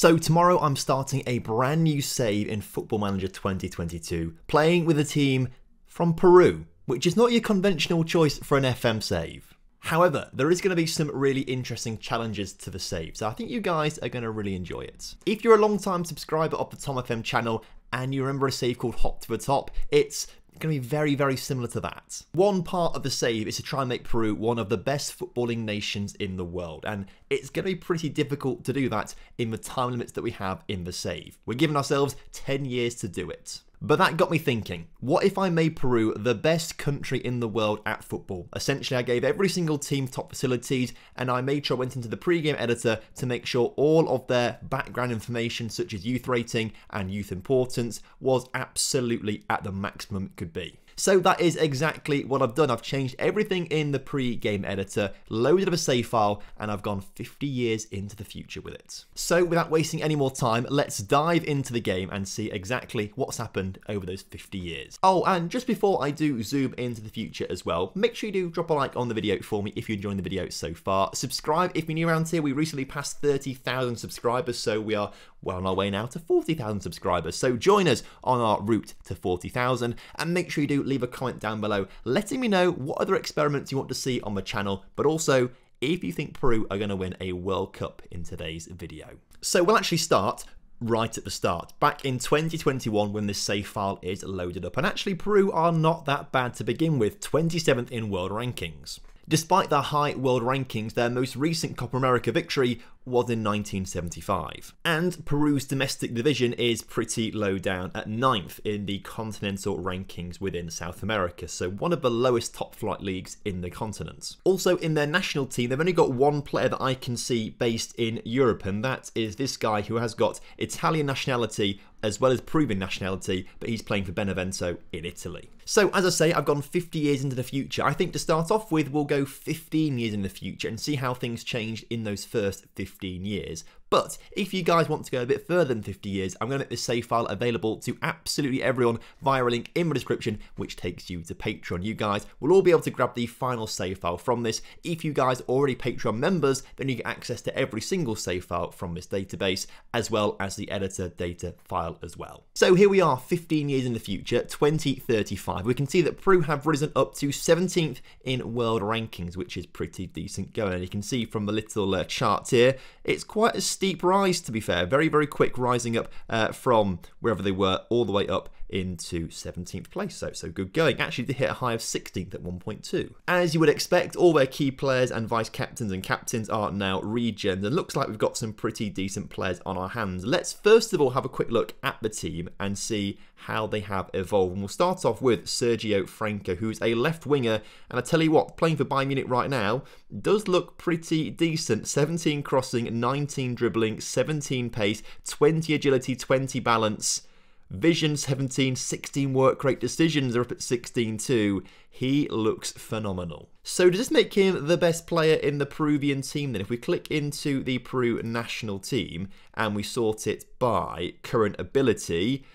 So tomorrow I'm starting a brand new save in Football Manager 2022, playing with a team from Peru, which is not your conventional choice for an FM save. However, there is going to be some really interesting challenges to the save, so I think you guys are going to really enjoy it. If you're a long-time subscriber of the TomFM channel and you remember a save called Hop to the Top, it's going to be very, very similar to that. One part of the save is to try and make Peru one of the best footballing nations in the world, and it's going to be pretty difficult to do that in the time limits that we have in the save. We're giving ourselves 10 years to do it. But that got me thinking, what if I made Peru the best country in the world at football? Essentially, I gave every single team top facilities, and I made sure I went into the pre-game editor to make sure all of their background information, such as youth rating and youth importance, was absolutely at the maximum it could be. So that is exactly what I've done. I've changed everything in the pre-game editor, loaded up a save file, and I've gone 50 years into the future with it. So without wasting any more time, let's dive into the game and see exactly what's happened over those 50 years. Oh, and just before I do zoom into the future as well, make sure you do drop a like on the video for me if you're enjoying the video so far. Subscribe if you're new around here. We recently passed 30,000 subscribers, so we are well on our way now to 40,000 subscribers. So join us on our route to 40,000, and make sure you do leave a comment down below letting me know what other experiments you want to see on the channel, but also if you think Peru are going to win a World Cup in today's video. So we'll actually start right at the start, back in 2021 when this save file is loaded up, and actually Peru are not that bad to begin with, 27th in world rankings. Despite their high world rankings, their most recent Copa America victory was in 1975. And Peru's domestic division is pretty low down at 9th in the Continental rankings within South America, so one of the lowest top flight leagues in the continent. Also in their national team, they've only got one player that I can see based in Europe, and that is this guy who has got Italian nationality as well as Peruvian nationality, but he's playing for Benevento in Italy. So as I say, I've gone 50 years into the future. I think to start off with, we'll go 15 years in the future and see how things changed in those first 15 years. But if you guys want to go a bit further than 50 years, I'm going to make this save file available to absolutely everyone via a link in the description, which takes you to Patreon. You guys will all be able to grab the final save file from this. If you guys are already Patreon members, then you get access to every single save file from this database, as well as the editor data file as well. So here we are, 15 years in the future, 2035. We can see that Peru have risen up to 17th in world rankings, which is pretty decent going. And you can see from the little chart here, it's quite a steep rise, to be fair. Very, very quick, rising up from wherever they were all the way up into 17th place. So good going. Actually, they hit a high of 16th at 1.2. As you would expect, all their key players and vice captains and captains are now regens, and looks like we've got some pretty decent players on our hands. Let's first of all have a quick look at the team and see how they have evolved. And we'll start off with Sergio Franco, who's a left winger, and I tell you what, playing for Bayern Munich right now does look pretty decent. 17 crossing, 19 dribbling, 17 pace, 20 agility, 20 balance, vision 17, 16 work rate, decisions are up at 16 too. He looks phenomenal. So does this make him the best player in the Peruvian team then? If we click into the Peru national team and we sort it by current ability,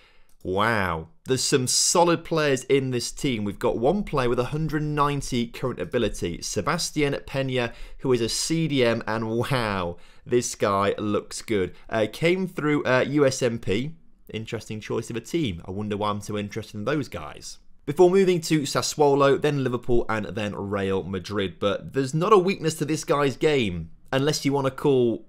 wow, there's some solid players in this team. We've got one player with 190 current ability, Sebastian Peña, who is a CDM, and wow, this guy looks good. Came through USMP. Interesting choice of a team. I wonder why I'm so interested in those guys. Before moving to Sassuolo, then Liverpool, and then Real Madrid. But there's not a weakness to this guy's game, unless you want to call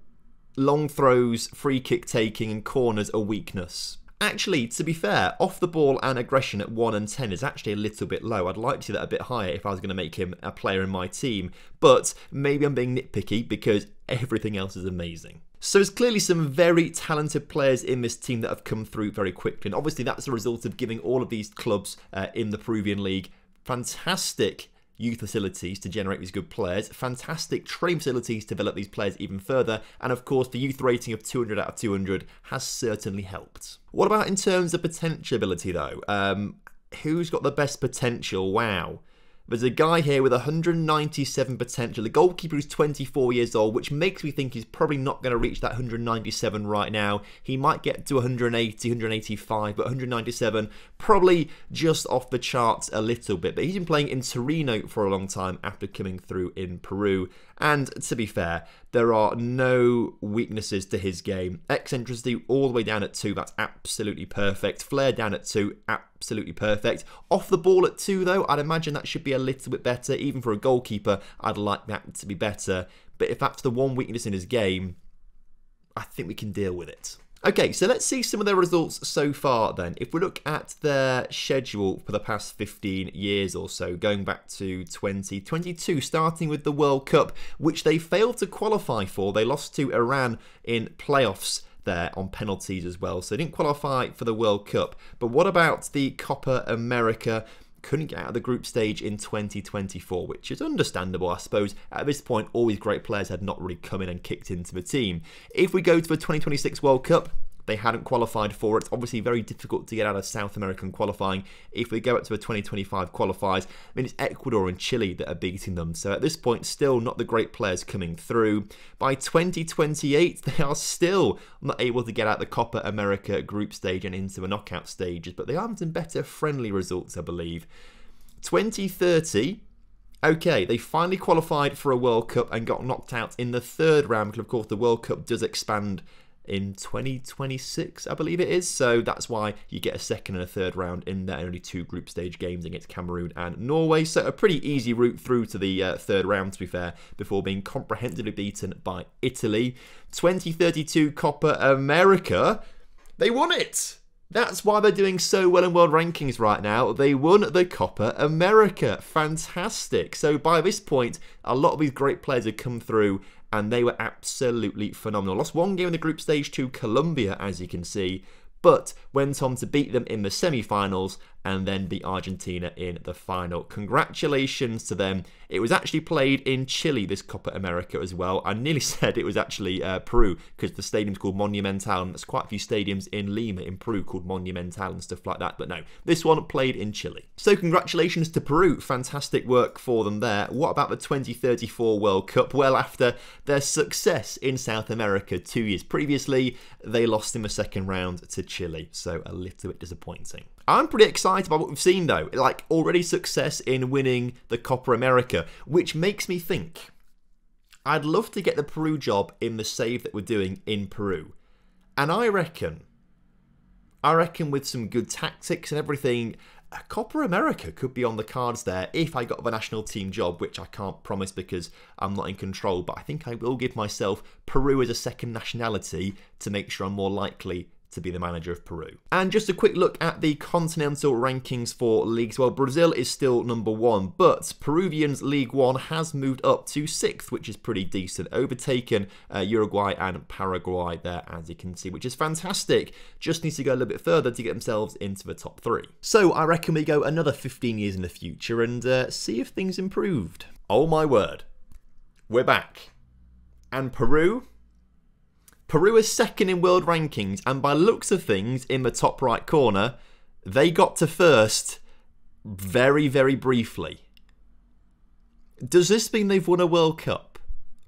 long throws, free kick taking, and corners a weakness. Actually, to be fair, off the ball and aggression at 1 and 10 is actually a little bit low. I'd like to see that a bit higher if I was going to make him a player in my team. But maybe I'm being nitpicky because everything else is amazing. So there's clearly some very talented players in this team that have come through very quickly. And obviously that's a result of giving all of these clubs in the Peruvian league fantastic youth facilities to generate these good players, fantastic training facilities to develop these players even further, and of course the youth rating of 200 out of 200 has certainly helped. What about in terms of potential ability though? Who's got the best potential? Wow. There's a guy here with 197 potential. The goalkeeper is 24 years old, which makes me think he's probably not going to reach that 197 right now. He might get to 180, 185, but 197, probably just off the charts a little bit. But he's been playing in Torino for a long time after coming through in Peru. And to be fair, there are no weaknesses to his game. Eccentricity all the way down at 2, that's absolutely perfect. Flair down at 2, absolutely perfect. Off the ball at 2 though, I'd imagine that should be a little bit better. Even for a goalkeeper, I'd like that to be better. But if that's the one weakness in his game, I think we can deal with it. Okay, so let's see some of their results so far then. If we look at their schedule for the past 15 years or so, going back to 2022, starting with the World Cup, which they failed to qualify for. They lost to Iran in playoffs there on penalties as well, so they didn't qualify for the World Cup. But what about the Copa America? Couldn't get out of the group stage in 2024, which is understandable, I suppose. At this point, all these great players had not really come in and kicked into the team. If we go to the 2026 World Cup, they hadn't qualified for it. It's obviously very difficult to get out of South American qualifying. If we go up to the 2025 qualifiers, I mean, it's Ecuador and Chile that are beating them. So at this point, still not the great players coming through. By 2028, they are still not able to get out the Copa America group stage and into the knockout stages. But they are having some better friendly results, I believe. 2030... okay, they finally qualified for a World Cup and got knocked out in the 3rd round. Because, of course, the World Cup does expand in 2026, I believe it is. So that's why you get a 2nd and a 3rd round in there, and only 2 group stage games against Cameroon and Norway. So a pretty easy route through to the 3rd round, to be fair, before being comprehensively beaten by Italy. 2032 Copa America, they won it! That's why they're doing so well in world rankings right now. They won the Copa America. Fantastic. So by this point, a lot of these great players have come through and they were absolutely phenomenal. Lost 1 game in the group stage to Colombia, as you can see, but went on to beat them in the semi-finals and then beat Argentina in the final. Congratulations to them. It was actually played in Chile, this Copa America as well. I nearly said it was actually Peru, because the stadium's called Monumental, and there's quite a few stadiums in Lima in Peru called Monumental and stuff like that. But no, this one played in Chile. So congratulations to Peru. Fantastic work for them there. What about the 2034 World Cup? Well, after their success in South America 2 years previously, they lost in the 2nd round to Chile. So a little bit disappointing. I'm pretty excited about what we've seen though. Like, already success in winning the Copa America, which makes me think I'd love to get the Peru job in the save that we're doing in Peru. And I reckon with some good tactics and everything, a Copa America could be on the cards there if I got the national team job, which I can't promise because I'm not in control, but I think I will give myself Peru as a 2nd nationality to make sure I'm more likely to be the manager of Peru. And just a quick look at the continental rankings for leagues. Well, Brazil is still number 1, but Peruvians League 1 has moved up to 6th, which is pretty decent, overtaken Uruguay and Paraguay there, as you can see, which is fantastic. Just needs to go a little bit further to get themselves into the top 3. So I reckon we go another 15 years in the future and see if things improved. Oh my word, we're back. And Peru is 2nd in world rankings, and by looks of things, in the top right corner, they got to 1st very, very briefly. Does this mean they've won a World Cup?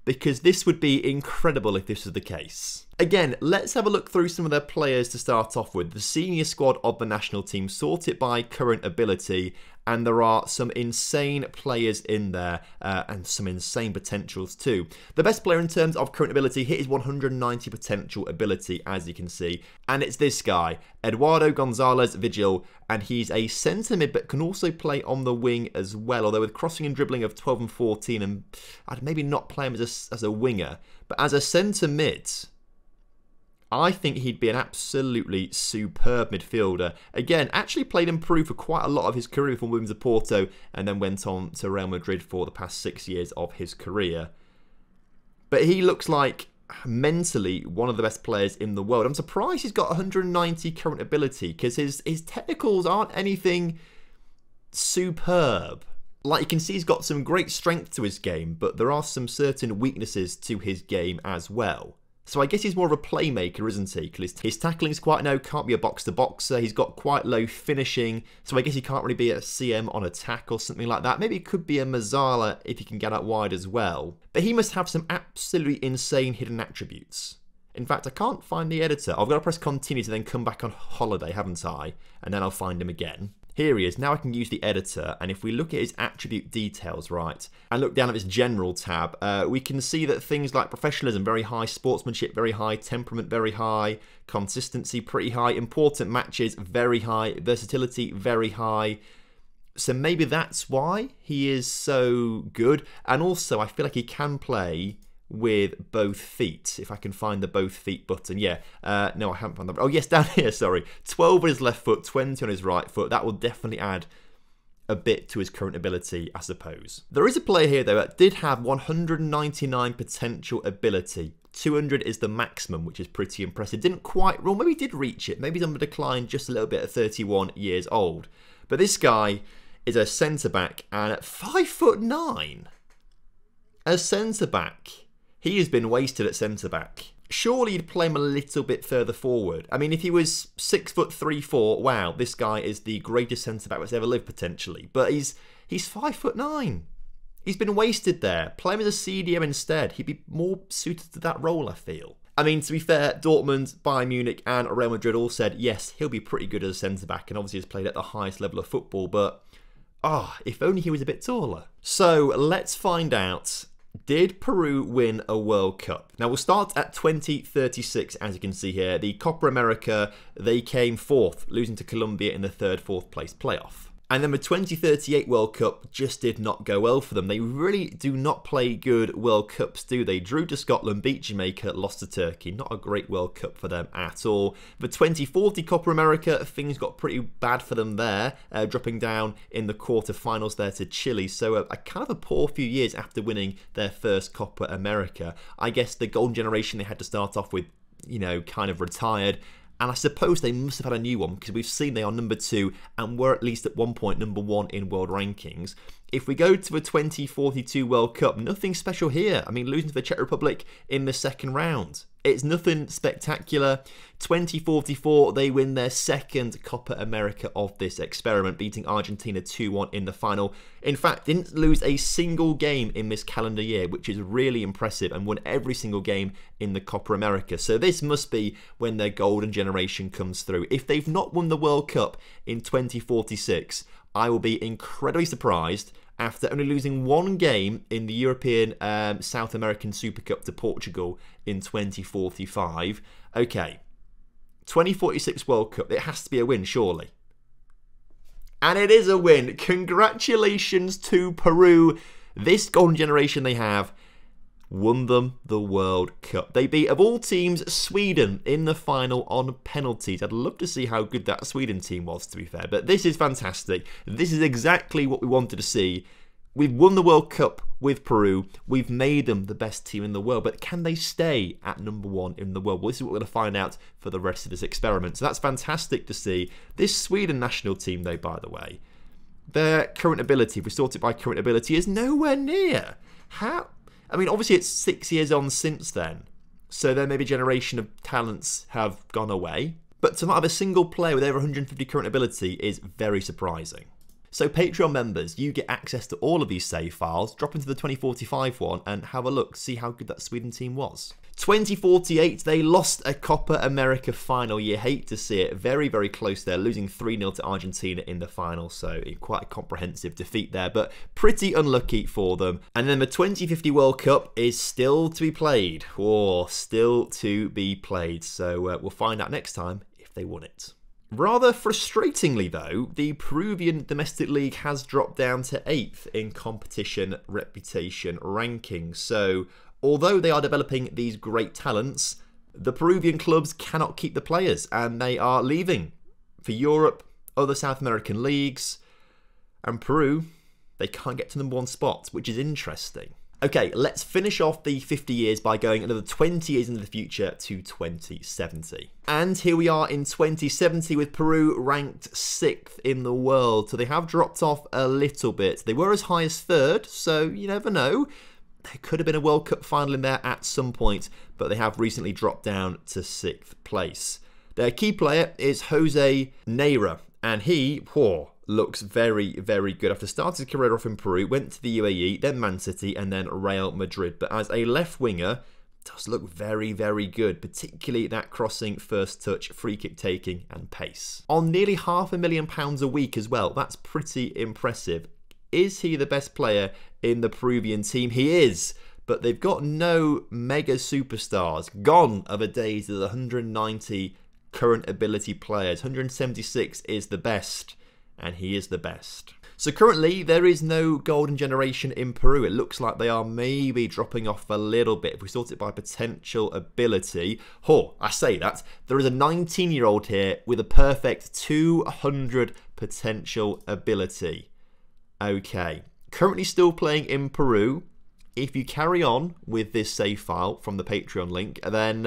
Because this would be incredible if this was the case. Again, let's have a look through some of their players to start off with. The senior squad of the national team, sorted by current ability, and there are some insane players in there and some insane potentials too. The best player in terms of current ability hit his 190 potential ability, as you can see, and it's this guy, Eduardo Gonzalez Vigil, and he's a centre mid but can also play on the wing as well, although with crossing and dribbling of 12 and 14, and I'd maybe not play him as a winger, but as a centre mid, I think he'd be an absolutely superb midfielder. Again, actually played in Peru for quite a lot of his career before moving to Porto and then went on to Real Madrid for the past 6 years of his career. But he looks like mentally one of the best players in the world. I'm surprised he's got 190 current ability because his technicals aren't anything superb. Like, you can see he's got some great strength to his game, but there are some certain weaknesses to his game as well. So I guess he's more of a playmaker, isn't he? Because his tackling's quite low, can't be a box-to-boxer. He's got quite low finishing, so I guess he can't really be a CM on attack or something like that. Maybe it could be a Mazzala if he can get out wide as well. But he must have some absolutely insane hidden attributes. In fact, I can't find the editor. I've got to press continue to then come back on holiday, haven't I? And then I'll find him again. Here he is. Now I can use the editor, and if we look at his attribute details, right, and look down at this general tab, we can see that things like professionalism, very high, sportsmanship, very high, temperament, very high, consistency, pretty high, important matches, very high, versatility, very high. So maybe that's why he is so good. And also, I feel like he can play with both feet, if I can find the both feet button. Yeah, no, I haven't found that. Oh yes, down here, sorry. 12 on his left foot, 20 on his right foot. That will definitely add a bit to his current ability, I suppose. There is a player here, though, that did have 199 potential ability. 200 is the maximum, which is pretty impressive. Didn't quite, well, maybe he did reach it. Maybe he's on the decline just a little bit at 31 years old. But this guy is a centre-back, and at 5'9", a centre-back. He has been wasted at centre-back. Surely you'd play him a little bit further forward. I mean, if he was 6'3", 4", wow, this guy is the greatest centre-back that's ever lived, potentially. But he's 5'9". He's been wasted there. Play him as a CDM instead. He'd be more suited to that role, I feel. I mean, to be fair, Dortmund, Bayern Munich and Real Madrid all said, yes, he'll be pretty good as a centre-back, and obviously has played at the highest level of football, but, if only he was a bit taller. So, let's find out. Did Peru win a World Cup? Now, we'll start at 2036, as you can see here. The Copa America, they came fourth, losing to Colombia in the third, fourth place playoff. And then the 2038 World Cup just did not go well for them. They really do not play good World Cups, do they? Drew to Scotland, beat Jamaica, lost to Turkey. Not a great World Cup for them at all. The 2040 Copa America, things got pretty bad for them there, dropping down in the quarterfinals there to Chile. So a kind of a poor few years after winning their first Copa America. I guess the golden generation they had to start off with, you know, kind of retired. And I suppose they must have had a new one, because we've seen they are number 2 and were at least at one point number 1 in world rankings. If we go to a 2042 World Cup, nothing special here. I mean, losing to the Czech Republic in the second round. It's nothing spectacular. 2044, they win their second Copa America of this experiment, beating Argentina 2-1 in the final. In fact, didn't lose a single game in this calendar year, which is really impressive, and won every single game in the Copa America. So this must be when their golden generation comes through. If they've not won the World Cup in 2046, I will be incredibly surprised after only losing one game in the European South American Super Cup to Portugal in 2045. Okay, 2046 World Cup, it has to be a win, surely. And it is a win. Congratulations to Peru. This golden generation they have won them the World Cup. They beat, of all teams, Sweden in the final on penalties. I'd love to see how good that Sweden team was, to be fair. But this is fantastic. This is exactly what we wanted to see. We've won the World Cup with Peru. We've made them the best team in the world. But can they stay at number 1 in the world? Well, this is what we're going to find out for the rest of this experiment. So that's fantastic to see. This Sweden national team, though, by the way, their current ability, if we sort it by current ability, is nowhere near. How? I mean, obviously it's 6 years on since then, so there maybe a generation of talents have gone away. But to not have a single player with over 150 current ability is very surprising. So Patreon members, you get access to all of these save files, drop into the 2045 one and have a look, see how good that Sweden team was. 2048, they lost a Copa America final. You hate to see it. Very, very close there, losing 3-0 to Argentina in the final. So quite a comprehensive defeat there, but pretty unlucky for them. And then the 2050 World Cup is still to be played. Still to be played. So we'll find out next time if they won it. Rather frustratingly though, the Peruvian domestic league has dropped down to 8th in competition reputation rankings. So although they are developing these great talents, the Peruvian clubs cannot keep the players and they are leaving for Europe, other South American leagues, and Peru, they can't get to number 1 spot, which is interesting. Okay, let's finish off the 50 years by going another 20 years into the future to 2070. And here we are in 2070 with Peru ranked 6th in the world. So they have dropped off a little bit. They were as high as 3rd, so you never know. There could have been a World Cup final in there at some point, but they have recently dropped down to 6th place. Their key player is Jose Neira, and he looks very, very good. After starting his career off in Peru, went to the UAE, then Man City, and then Real Madrid. But as a left winger, does look very, very good, particularly that crossing, first touch, free kick taking, and pace. On nearly £500,000 a week as well, that's pretty impressive. Is he the best player in the Peruvian team? He is, but they've got no mega superstars. Gone are the days of the 190 current ability players. 176 is the best, and he is the best. So currently, there is no golden generation in Peru. It looks like they are maybe dropping off a little bit if we sort it by potential ability. I say that. There is a 19-year-old here with a perfect 200 potential ability. Okay. Currently still playing in Peru. If you carry on with this save file from the Patreon link, then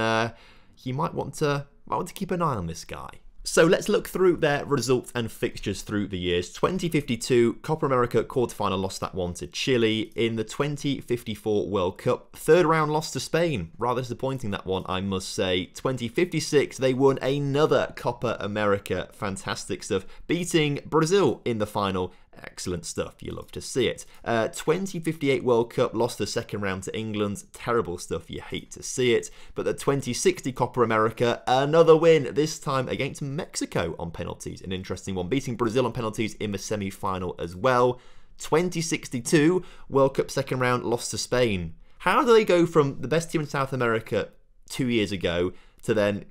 you might want to keep an eye on this guy. So let's look through their results and fixtures through the years. 2052 Copa America quarterfinal, lost that one to Chile. In the 2054 World Cup, third round loss to Spain. Rather disappointing, that one, I must say. 2056 they won another Copa America. Fantastic stuff. Beating Brazil in the final. Excellent stuff. You love to see it. 2058 World Cup, lost the second round to England. Terrible stuff. You hate to see it. But the 2060 Copa America, another win, this time against Mexico on penalties. An interesting one. Beating Brazil on penalties in the semi-final as well. 2062 World Cup second round, lost to Spain. How do they go from the best team in South America 2 years ago to then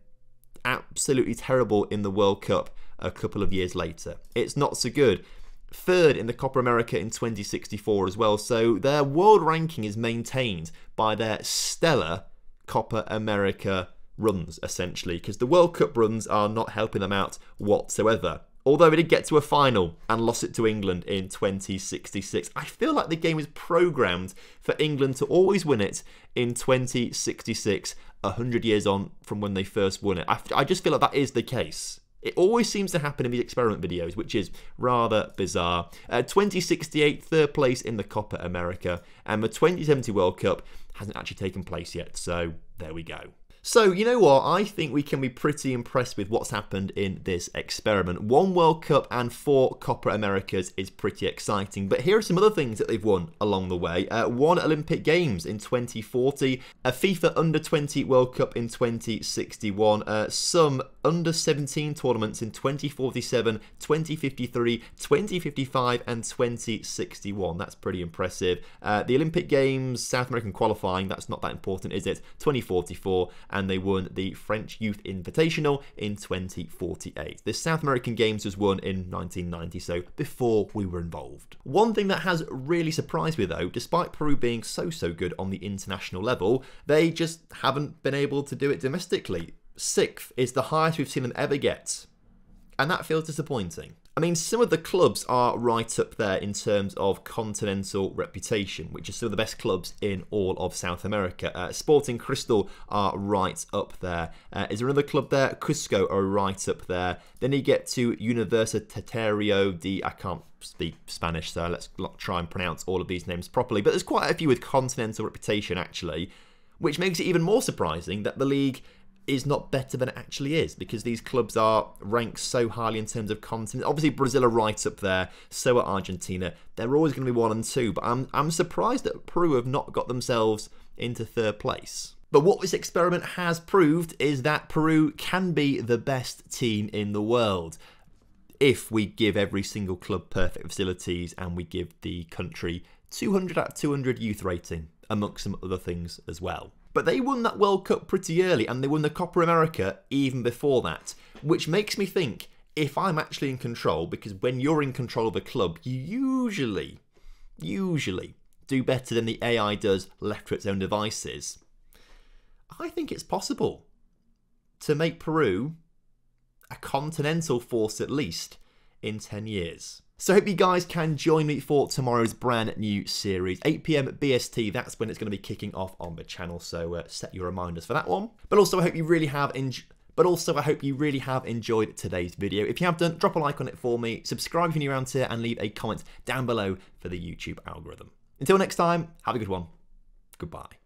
absolutely terrible in the World Cup a couple of years later? It's not so good. Third in the Copa America in 2064 as well. So their world ranking is maintained by their stellar Copa America runs, essentially, because the World Cup runs are not helping them out whatsoever. Although they did get to a final and lost it to England in 2066. I feel like the game is programmed for England to always win it in 2066, 100 years on from when they first won it. I just feel like that is the case. It always seems to happen in these experiment videos, which is rather bizarre. 2068, third place in the Copa America, and the 2070 World Cup hasn't actually taken place yet, so there we go. So, you know what? I think we can be pretty impressed with what's happened in this experiment. 1 World Cup and 4 Copa Americas is pretty exciting, but here are some other things that they've won along the way. 1 Olympic Games in 2040, a FIFA Under-20 World Cup in 2061, some Under-17 tournaments in 2047, 2053, 2055 and 2061. That's pretty impressive. The Olympic Games, South American qualifying, that's not that important, is it? 2044. And they won the French Youth Invitational in 2048. The South American Games was won in 1990, so before we were involved. One thing that has really surprised me though, despite Peru being so good on the international level, they just haven't been able to do it domestically. 6th is the highest we've seen them ever get, and that feels disappointing. I mean, some of the clubs are right up there in terms of continental reputation, which is some of the best clubs in all of South America. Sporting Cristal are right up there. Is there another club there? Cusco are right up there. Then you get to Universitario de... I can't speak Spanish, so let's not try and pronounce all of these names properly. But there's quite a few with continental reputation, actually, which makes it even more surprising that the league is not better than it actually is, because these clubs are ranked so highly in terms of continent. Obviously Brazil are right up there, so are Argentina. They're always going to be 1 and 2, but I'm surprised that Peru have not got themselves into 3rd place. But what this experiment has proved is that Peru can be the best team in the world if we give every single club perfect facilities and we give the country 200 out of 200 youth rating, amongst some other things as well. But they won that World Cup pretty early, and they won the Copa America even before that, which makes me think, if I'm actually in control, because when you're in control of a club, you usually do better than the AI does left to its own devices. I think it's possible to make Peru a continental force at least in 10 years. So I hope you guys can join me for tomorrow's brand new series, 8 PM BST. That's when it's going to be kicking off on the channel. So set your reminders for that one. But also I hope you really have enjoyed today's video. If you have done, drop a like on it for me. Subscribe if you're new around here, and leave a comment down below for the YouTube algorithm. Until next time, have a good one. Goodbye.